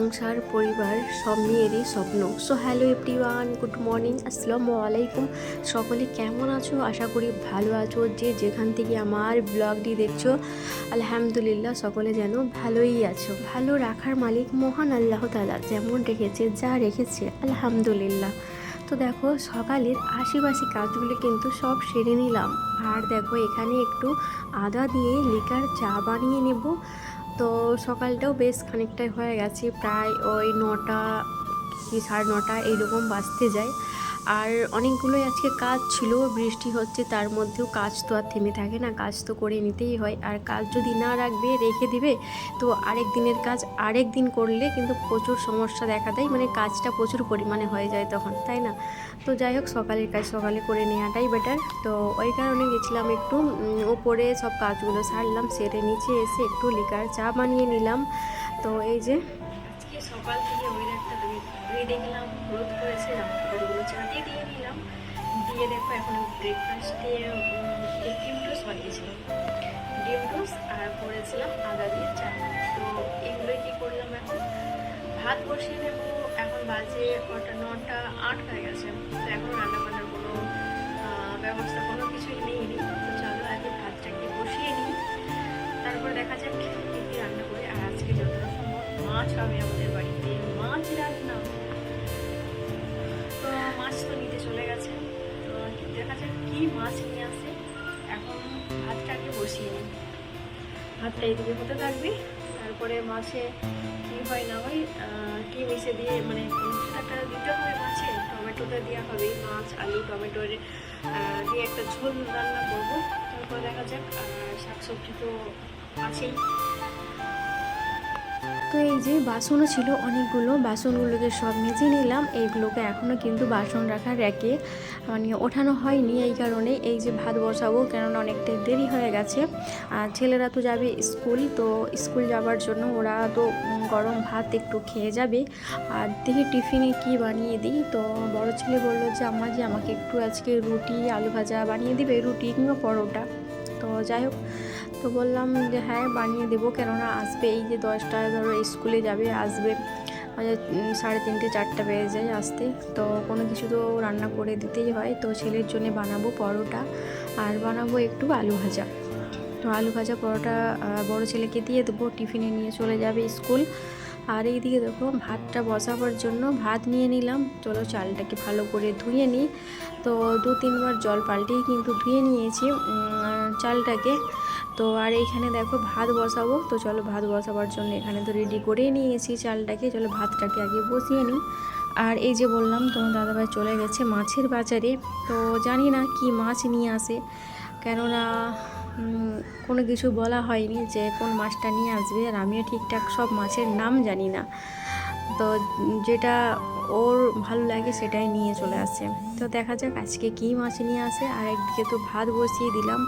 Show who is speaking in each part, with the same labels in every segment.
Speaker 1: সংসার পরিবার সব নিয়েরই স্বপ্ন। So hello everyone, good morning, আসসালামু আলাইকুম। সকলে কেমন আছো? আশা করি ভালো আছো। যে যেখান থেকে আমার ব্লগটি দেখছো, আলহামদুলিল্লাহ সকলে যেন ভালোই আছো। ভালো রাখার মালিক মহান আল্লাহ তাআলা যেমন রেখেছে, যা রেখেছে আলহামদুলিল্লাহ। তো দেখো সকালের আশেপাশে কাজগুলো কিন্তু সব সেরে নিলাম। আর দেখো এখানে একটু আদা দিয়ে লিকার চা বানিয়ে নেব। তো সকালটাও বেশ খানিকটাই হয়ে গেছে, প্রায় ওই 9টা কি 9:30 এইরকম বাজতে যায়। আর অনেকগুলোই আজকে কাজ ছিল, বৃষ্টি হচ্ছে তার মধ্যেও কাজ তো আর থেমে থাকে না, কাজ তো করে নিতেই হয়। আর কাজ যদি না রাখবে, রেখে দিবে, তো আরেক দিনের কাজ আরেক দিন করলে কিন্তু প্রচুর সমস্যা দেখা দেয়, মানে কাজটা প্রচুর পরিমাণে হয়ে যায় তখন, তাই না? তো যাই হোক, সকালের কাজ সকালে করে নেওয়াটাই বেটার। তো ওই কারণে গেছিলাম একটু ওপরে, সব কাজগুলো সারলাম, সেরে নিচে এসে একটু লিকার চা বানিয়ে নিলাম। তো এই যে আজকে সকাল থেকে ওয়েদারটা ধুয়ে দেখলাম রোদ করেছে, রামপুরগুলো চাঁদে দিয়ে নিলাম, দিয়ে দেখো এখন ব্রেকফাস্টে ডিম টোস্ট বানিয়েছিলাম, ডিম টোস্ট আর করেছিলাম আদা দিয়ে চা। তো এগুলোই কি করলাম, এখন ভাত বসিয়ে নেবো। এখন বাজে 9:08 হয়ে গেছে, তো এখন রান্নাবান্নার কোনো ব্যবস্থা কোনো কিছুই নেই। তো চলো আগে ভাতটাকে বসিয়ে নিই, তারপর দেখা যাক কী কী রান্না করি। আর আজকে যতটা সম্ভব মাছ হবে আমাদের বাড়িতে, মাছ রান্না। তো মাছ তো নিতে চলে গেছে, তো দেখা যাক কী মাছ নিয়ে আসে। এখন ভাতটাকে বসিয়ে নিই, ভাতটা এদিকে হতে থাকবে, তারপরে মাছে কী হয় না হয় কী মিশে দিয়ে, মানে একটা দিতে হবে মাছে, টমেটোটা দেওয়া হবে, মাছ আলু টমেটোর দিয়ে একটা ঝোল রান্না করবো। তারপর দেখা যাক, শাকসবজি তো আছেই। তো এই যে বাসনও ছিল অনেকগুলো, বাসনগুলোকে সব মেজে নিলাম। এইগুলোকে এখনও কিন্তু বাসন রাখার র্যাকে মানে ওঠানো হয়নি, এই কারণে এই যে ভাত বসাবো, কেননা অনেকটাই দেরি হয়ে গেছে। আর ছেলেরা তো যাবে স্কুল, তো স্কুল যাওয়ার জন্য ওরা তো গরম ভাত একটু খেয়ে যাবে। আর দেখি টিফিনে কি বানিয়ে দিই। তো বড় ছেলে বললো যে আম্মা, যে আমাকে একটু আজকে রুটি আলু ভাজা বানিয়ে দিবে, রুটি কিংবা পরোটা। তো যাই হোক, তো বললাম যে হ্যাঁ বানিয়ে দেবো, কেননা আসবে এই যে 10টায় ধরো স্কুলে যাবে, আসবে 3:30 4টা বেজে যায় আসতে। তো কোনো কিছু তো রান্না করে দিতেই হয়। তো ছেলের জন্য বানাবো পরোটা আর বানাবো একটু আলু ভাজা। তো আলু ভাজা পরোটা বড় ছেলেকে দিয়ে দেবো, টিফিনে নিয়ে চলে যাবে স্কুল। আর এইদিকে দেখো ভাতটা বসাবার জন্য ভাত নিয়ে নিলাম। চলো চালটাকে ভালো করে ধুয়ে নিই। তো 2-3বার জল পাল্টেই কিন্তু ধুয়ে নিয়েছি চালটাকে। তো আর এইখানে দেখো ভাত বসাবো, তো চলো ভাত বসাবার জন্য এখানে তো রেডি করেই নিয়েছি চালটাকে, চলো ভাতটাকে আগে বসিয়ে নিই। আর এই যে বললাম তোমার দাদাভাই চলে গেছে মাছের বাজারে, তো জানি না কি মাছ নিয়ে আসে, কেননা কোনো কিছু বলা হয়নি যে কোন মাছটা নিয়ে আসবে। আর আমিও ঠিকঠাক সব মাছের নাম জানি না, তো যেটা ওর ভালো লাগে সেটাই নিয়ে চলে আসে। তো দেখা যাক আজকে কী মাছ নিয়ে আসে। আর একদিকে তো ভাত বসিয়ে দিলাম,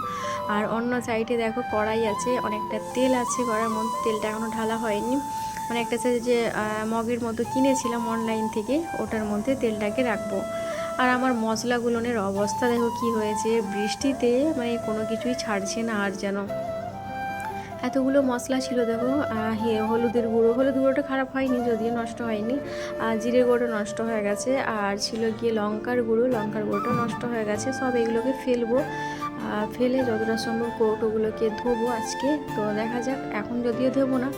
Speaker 1: আর অন্য সাইডে দেখো কড়াই আছে, অনেকটা তেল আছে কড়াইয়ের মধ্যে, তেলটা এখনও ঢালা হয়নি। মানে একটা যে মগের মতো কিনেছিলাম অনলাইন থেকে, ওটার মধ্যে তেলটাকে রাখবো। আর আমার মশলাগুলোনের অবস্থা দেখো কি হয়েছে, বৃষ্টিতে মানে কোনো কিছুই ছাড়ছে না। আর যেন এতগুলো মশলা ছিল দেখো, হলুদের গুঁড়োটা খারাপ হয়নি, যদিও নষ্ট হয়নি। আর জিরে গুঁড়ো নষ্ট হয়ে গেছে, আর ছিল গিয়ে লঙ্কার গুঁড়োটা নষ্ট হয়ে গেছে। সব এগুলোকে ফেলবো, ফেলে যতটা সম্ভব কৌটোগুলোকে ধোবো আজকে। তো দেখা যাক, এখন যদিও ধোবো না,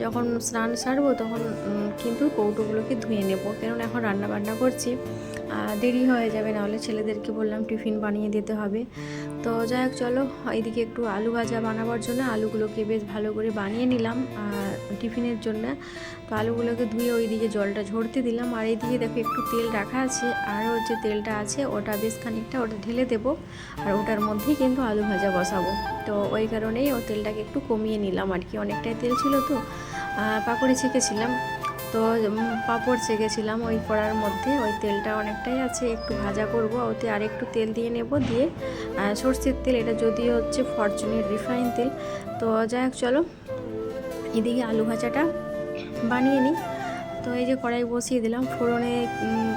Speaker 1: যখন স্নান সারবো তখন কিন্তু কৌটোগুলোকে ধুয়ে নেবো, কারণ এখন রান্না বান্না করছি, দেরি হয়ে যাবে, নাহলে ছেলেদেরকে বললাম টিফিন বানিয়ে দিতে হবে। তো যাই হোক চলো, এইদিকে একটু আলু ভাজা বানাবার জন্য আলুগুলোকে বেশ ভালো করে বানিয়ে নিলাম টিফিনের জন্য। তো আলুগুলোকে ধুয়ে ওইদিকে জলটা ঝরতে দিলাম। আর এইদিকে দেখো একটু তেল রাখা আছে, আর ওর যে তেলটা আছে ওটা বেশ খানিকটা ওটা ঢেলে দেবো, আর ওটার মধ্যেই কিন্তু আলু ভাজা বসাবো। তো ওই কারণেই ও তেলটাকে একটু কমিয়ে নিলাম আর কি, অনেকটাই তেল ছিল তো। পাকোড়ি ছেঁকেছিলাম, তো পাঁপড় ছেঁকেছিলাম ওই কড়ার মধ্যে, ওই তেলটা অনেকটাই আছে, একটু ভাজা করব, ওতে আর একটু তেল দিয়ে নেব, দিয়ে সর্ষের তেল, এটা যদিও হচ্ছে ফরচুনের রিফাইন তেল। তো যাই হোক চলো, এদিকে আলু ভাজাটা বানিয়ে নিই। তো এই যে কড়াই বসিয়ে দিলাম, ফোড়নে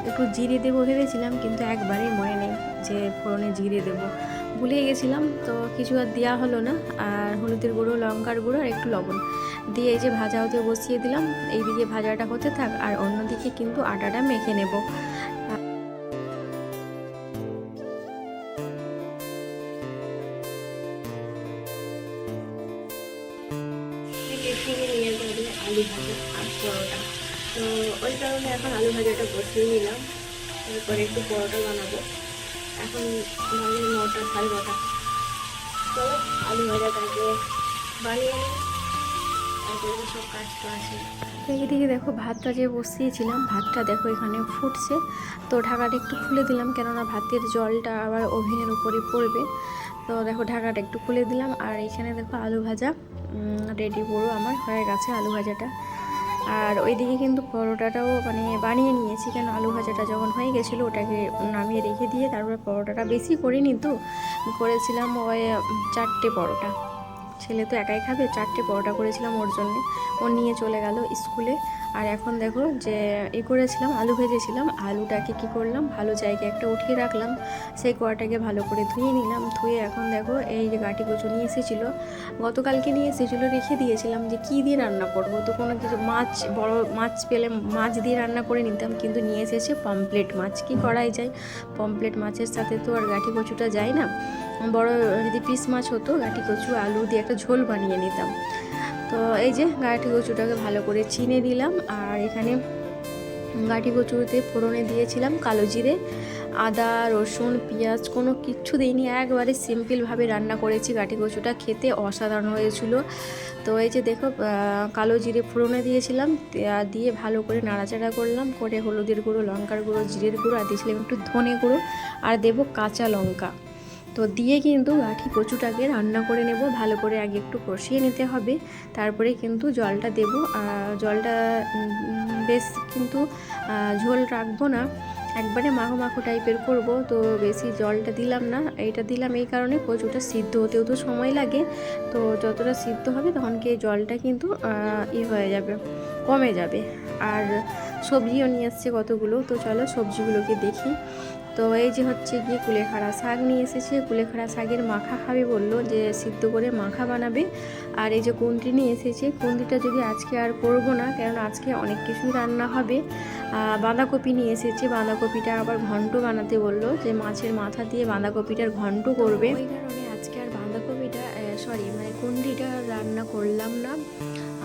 Speaker 1: একটু জিরে দেবো ভেবেছিলাম, কিন্তু একবারেই মনে নেই যে ফোড়নে জিরে দেবো, ভুলে গেছিলাম, তো কিছু আর দেওয়া হলো না। আর হলুদের গুঁড়ো লঙ্কার গুঁড়ো আর একটু লবণ, দিয়ে এই যে ভাজা হতে বসিয়ে দিলাম, এইদিকে ভাজাটা হতে থাক আর অন্যদিকে কিন্তু আটাটা মেখে নেব। টিফিনে নিয়ে যাবে আলু ভাজা আর পরোটা, তো ওই কারণে এখন আলু ভাজাটা বসিয়ে নিলাম, তারপরে একটু পরোটা বানাবো। এখন বাজে 9টা, সাড়ে 9টা। চলো আলু ভাজাটাকে বানিয়ে নিই, তারপরে সব কাজ তো আছে। তো এইদিকে দেখো ভাতটা যে বসিয়েছিলাম, ভাতটা দেখো এখানে ফুটছে, তো ঢাকাটা একটু খুলে দিলাম, কেননা ভাতের জলটা আবার ওভেনের উপরে পড়বে। তো দেখো ঢাকাটা একটু খুলে দিলাম, আর এখানে দেখো আলু ভাজা রেডি পুরো আমার হয়ে গেছে আলু ভাজাটা। আর ওইদিকে কিন্তু পরোটাটাও মানে বানিয়ে নিয়েছি, কেন আলু ভাজাটা যখন হয়ে গেছিলো ওটাকে নামিয়ে রেখে দিয়ে তারপরে পরোটাটা বেশি করিনি, তো করেছিলাম ওই 4টে পরোটা। ছেলে তো একাই খাবে, 4টে পরোটা করেছিলাম ওর জন্যে, ও নিয়ে চলে গেল স্কুলে। আর এখন দেখো যে করেছিলাম আলু ভেজেছিলাম, আলুটাকে কি করলাম ভালো জায়গায় একটা উঠিয়ে রাখলাম, সেই কোয়াটাকে ভালো করে ধুয়ে নিলাম। ধুয়ে এখন দেখো এই যে গাঁটি কচু নিয়ে এসেছিলো, গতকালকে নিয়ে এসেছিলো, রেখে দিয়েছিলাম যে কী দিয়ে রান্না করব, তো কোনো কিছু মাছ, বড় মাছ পেলে মাছ দিয়ে রান্না করে নিতাম, কিন্তু নিয়ে এসেছে পমপ্লেট মাছ। কি করাই যায়, পমপ্লেট মাছের সাথে তো আর গাঁটি কচুটা যায় না। বড় যদি পিস মাছ হতো গাঁটি কচু আলু দিয়ে একটা ঝোল বানিয়ে নিতাম। তো এই যে গাঁটি কচুটাকে ভালো করে চিনে দিলাম, আর এখানে গাঁটি কচুতে ফোড়নে দিয়েছিলাম কালো জিরে, আদা রসুন পেঁয়াজ কোনো কিচ্ছু দিইনি, একবারে সিম্পলভাবে রান্না করেছি। গাঁটি কচুটা খেতে অসাধারণ হয়েছিল। তো এই যে দেখো কালো জিরে ফোড়নে দিয়েছিলাম, দিয়ে ভালো করে নাড়াচাড়া করলাম, করে হলুদের গুঁড়ো, লঙ্কার গুঁড়ো, জিরের গুঁড়ো, আর দিয়েছিলাম একটু ধনে গুঁড়ো, আর দেবো কাঁচা লঙ্কা। তো দিয়ে কিন্তু গাঁটি কচুটাকে রান্না করে নেব, ভালো করে আগে একটু কষিয়ে নিতে হবে, তারপরে কিন্তু জলটা দেব। জলটা বেশ কিন্তু ঝোল রাখবো না, একবারে মাখো মাখো টাইপের করব, তো বেশি জলটা দিলাম না। এইটা দিলাম এই কারণে কচুটা সিদ্ধ হতেও তো সময় লাগে, তো যতটা সিদ্ধ হবে তখন কি জলটা কিন্তু হয়ে যাবে, কমে যাবে। আর সবজিও নিয়ে এসছে কতগুলো, তো চলো সবজিগুলোকে দেখি। তো এই যে হচ্ছে গিয়ে কুলেখাড়া শাক নিয়ে এসেছে, কুলেখাড়া শাকের মাখা খাবে বললো, যে সিদ্ধ করে মাখা বানাবে। আর এই যে কুঁদরি নিয়ে এসেছে, কুঁদরিটা যদি আজকে আর করবো না, কারণ আজকে অনেক কিছুই রান্না হবে। বাঁধাকপি নিয়ে এসেছে, বাঁধাকপিটা আবার ঘন্ট বানাতে বললো, যে মাছের মাথা দিয়ে বাঁধাকপিটার ঘন্ট করবে, ওই কারণে আজকে আর বাঁধাকপিটা মানে কুঁদরিটা রান্না করলাম না।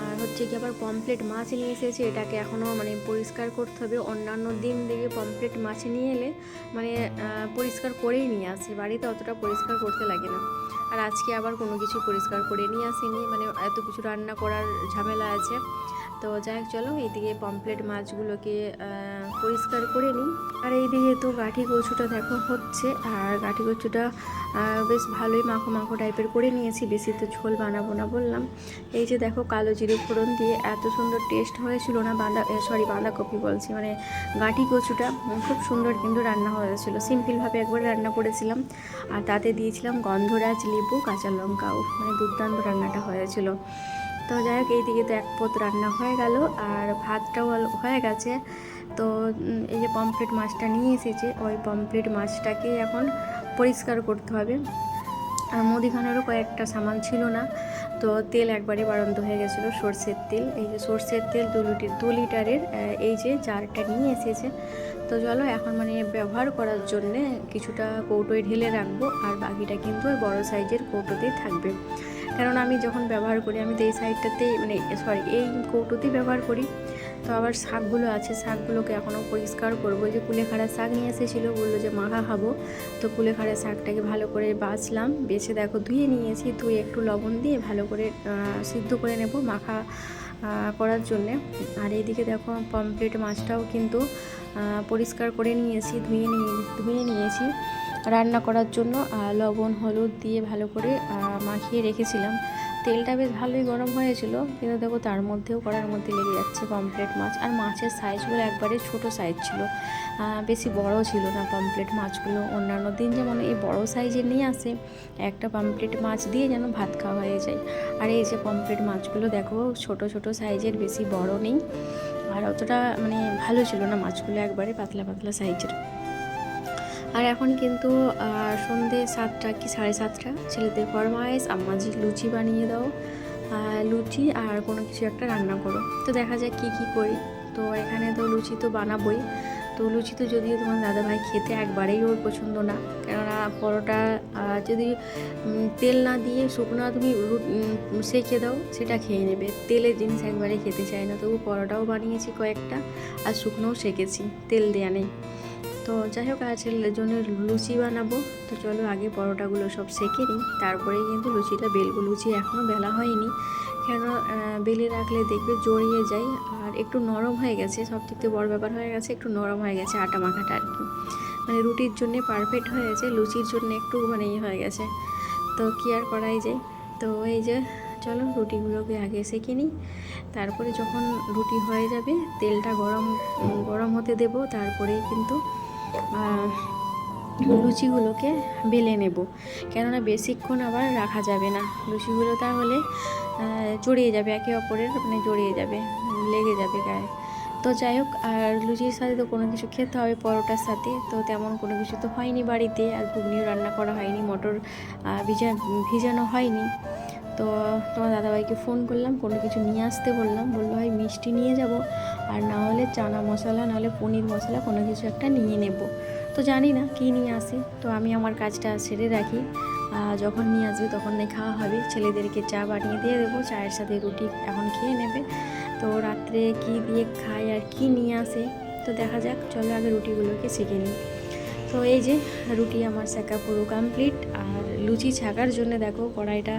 Speaker 1: আর হচ্ছে কি আবার পমপ্লেট মাছ নিয়ে এসেছে, এটাকে এখনও মানে পরিষ্কার করতে হবে। অন্যান্য দিন দেখে পমপ্লেট মাছ নিয়ে এলে মানে পরিষ্কার করেই নিয়ে আসে, বাড়িতে অতটা পরিষ্কার করতে লাগে না। আর আজকে আবার কোনো কিছু পরিষ্কার করে নিয়ে আসিনি, মানে এত কিছু রান্না করার ঝামেলা আছে। তো যাই হোক চলো এইদিকে পমপ্লেট মাছগুলোকে পরিষ্কার করে নিই। আর এইদিকে তো গাঁটি কচুটা দেখো হচ্ছে, আর গাঁটি কচুটা বেশ ভালোই মাখো মাখো টাইপের করে নিয়েছি, বেশি তো ঝোল বানাবো না বললাম। এই যে দেখো কালো জিরে ফোড়ন দিয়ে এত সুন্দর টেস্ট হয়েছিল না, বাঁধাকপি বলছি, মানে গাঁটি কচুটা খুব সুন্দর কিন্তু রান্না হয়েছিল, সিম্পলভাবে একবার রান্না করেছিলাম। আর তাতে দিয়েছিলাম গন্ধরাজ, লেবু, কাঁচা লঙ্কাও, মানে দুর্দান্ত রান্নাটা হয়েছিল। তো যাই হোক এইদিকে তো এক পদ রান্না হয়ে গেল, আর ভাতটাও হয়ে গেছে। তো এই যে পমফ্রেট মাছটা নিয়ে এসেছে, ওই পমফ্রেট মাছটাকে এখন পরিষ্কার করতে হবে। আর মুদিখানারও কয়েকটা সামান ছিল না, তো তেল একবারে বাড়ন্ত হয়ে গেছিলো, সর্ষের তেল। এই যে সর্ষের তেল 2 লিটারের এই যে জারটা নিয়ে এসেছে। তো চলো এখন মানে ব্যবহার করার জন্যে কিছুটা কৌটোয় ঢেলে রাখবো, আর বাকিটা কিন্তু ওই বড়ো সাইজের কৌটোতেই থাকবে। কারণ আমি যখন ব্যবহার করি, আমি তো এই সাইডটাতেই মানে এই কৌটোতেই ব্যবহার করি। তো আবার শাকগুলো আছে, শাকগুলোকে এখনও পরিষ্কার করবো। যে কুলেখাড়া শাক নিয়ে এসেছিলো, বললো যে মাখা খাবো, তো কুলেখাড়া শাকটাকে ভালো করে বাছলাম, বেছে দেখো ধুয়ে নিয়েছি, ধুয়ে একটু লবণ দিয়ে ভালো করে সিদ্ধ করে নেব মাখা করার জন্যে। আর এইদিকে দেখো পমফ্রেট মাছটাও কিন্তু পরিষ্কার করে নিয়েছি, ধুয়ে নিয়েছি রান্না করার জন্য। লবণ হলুদ দিয়ে ভালো করে মাখিয়ে রেখেছিলাম। তেলটা বেশ ভালোই গরম হয়েছিল, কিন্তু দেখো তার মধ্যেও কড়ার মধ্যে লেগে যাচ্ছে পমফ্রেট মাছ। আর মাছের সাইজগুলো একবারে ছোট সাইজ ছিল, বেশি বড় ছিল না পমফ্রেট মাছগুলো। অন্যান্য দিন যেমন এই বড় সাইজের নিয়ে আসে, একটা পমফ্রেট মাছ দিয়ে যেন ভাত খাওয়া হয়ে যায়। আর এই যে পমফ্রেট মাছগুলো দেখো ছোট ছোট সাইজের, বেশি বড় নেই, আর অতটা মানে ভালো ছিল না মাছগুলো, একবারে পাতলা পাতলা সাইজের। আর এখন কিন্তু সন্ধ্যে 7টা কি 7:30, ছেলেদের ফরমাইশ আম্মাজি লুচি বানিয়ে দাও। লুচি আর কোনো কিছু একটা রান্না করো। তো দেখা যাক কী কী করি। তো এখানে তো লুচি তো বানাবোই। তো লুচি তো যদিও তোমার দাদাভাই খেতে একবারেই ওর পছন্দ না, কেননা পরোটা যদি তেল না দিয়ে শুকনো তুমি সেঁকে দাও সেটা খেয়ে নেবে, তেলের জিনিস একবারেই খেতে চায় না। তবু পরোটাও বানিয়েছি কয়েকটা, আর শুকনোও সেঁকেছি, তেল দেওয়া নেই। তো যাই হোক, আর ছেলের জন্য লুচি বানাবো। তো চলো আগে পরোটাগুলো সব সেঁকে নিই, তারপরেই কিন্তু লুচিটা বেলবো। লুচি এখনও বেলা হয়নি, কেন বেলে রাখলে দেখবে জড়িয়ে যায়, আর একটু নরম হয়ে গেছে। সব থেকে বড় ব্যাপার হয়ে গেছে, একটু নরম হয়ে গেছে আটা মাখাটা আর কি। মানে রুটির জন্য পারফেক্ট হয়ে গেছে, লুচির জন্য একটু মানে ইয়ে হয়ে গেছে। তো কী আর করাই যায়। তো এই যে চলো রুটিগুলোকে আগে সেঁকে নিই, তারপরে যখন রুটি হয়ে যাবে তেলটা গরম হতে দেব, তারপরেই কিন্তু লুচিগুলোকে বেলে নেব। কেননা বেশিক্ষণ আবার রাখা যাবে না, লুচিগুলো তাহলে জড়িয়ে যাবে একে অপরের, মানে জড়িয়ে যাবে, লেগে যাবে গায়ে। তো যাই হোক, আর লুচির সাথে তো কোনো কিছু খেতে হবে পরোটার সাথে, তো তেমন কোনো কিছু তো হয়নি বাড়িতে, আর ঘুগনিও রান্না করা হয়নি, মটর ভিজানো হয়নি। তো তোমার দাদাভাইকে ফোন করলাম, কোনো কিছু নিয়ে আসতে বললাম, বললো হয় মিষ্টি নিয়ে যাব, আর না হলে চানা মশলা নাহলে পনির মশলা কোনো কিছু একটা নিয়ে নেব। তো জানি না কী নিয়ে আসি, তো আমি আমার কাজটা সেরে রাখি, যখন নিয়ে আসবে তখন খাওয়া হবে। ছেলেদেরকে চা বানিয়ে দিয়ে দেবো, চায়ের সাথে রুটি এখন খেয়ে নেবে। তো রাত্রে কি দিয়ে খায় আর কি নিয়ে আসে, তো দেখা যাক। চলো আগে রুটিগুলোকে সেঁকে নিই। তো এই যে রুটি আমার সেঁকা পুরো কমপ্লিট, আর লুচি ছাকার জন্য দেখো কড়াইটা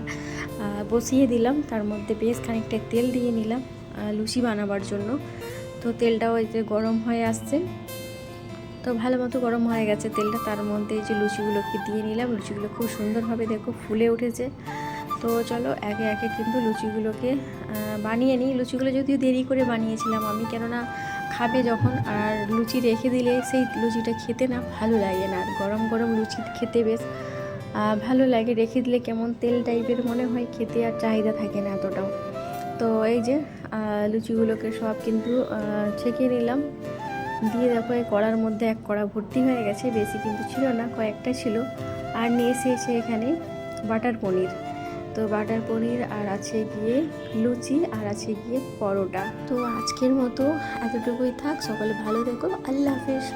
Speaker 1: বসিয়ে দিলাম, তার মধ্যে বেশ খানিকটা তেল দিয়ে নিলাম লুচি বানাবার জন্য। তো তেলটাও এই যে গরম হয়ে আসছে, তো ভালো মতো গরম হয়ে গেছে তেলটা। তার মধ্যে এই যে লুচিগুলোকে দিয়ে নিলাম, লুচিগুলো খুব সুন্দরভাবে দেখো ফুলে উঠেছে। তো চলো একে একে কিন্তু লুচিগুলোকে বানিয়ে নিই। লুচিগুলো যদিও দেরি করে বানিয়েছিলাম আমি, কেননা খাবে যখন, আর লুচি রেখে দিলে সেই লুচিটা খেতে না ভালো লাগে না, আর গরম গরম লুচি খেতে বেশ ভালো লাগে, রেখে দিলে কেমন তেল টাইপের মনে হয়, খেতে আর চাহিদা থাকে না এতটাও। তো এই যে লুচিগুলোকে সব কিন্তু ছেঁকে নিলাম, দিয়ে দেখো এই কড়ার মধ্যে এক কড়া ভর্তি হয়ে গেছে, বেশি কিন্তু ছিল না, কয়েকটা ছিল। আর নিয়ে এসেছে এখানে বাটার পনির। তো বাটার পনির, আর আছে গিয়ে লুচি, আর আছে গিয়ে পরোটা। তো আজকের মতো এতটুকুই থাক, সকলে ভালো থেকো, আল্লাহ হাফেজ।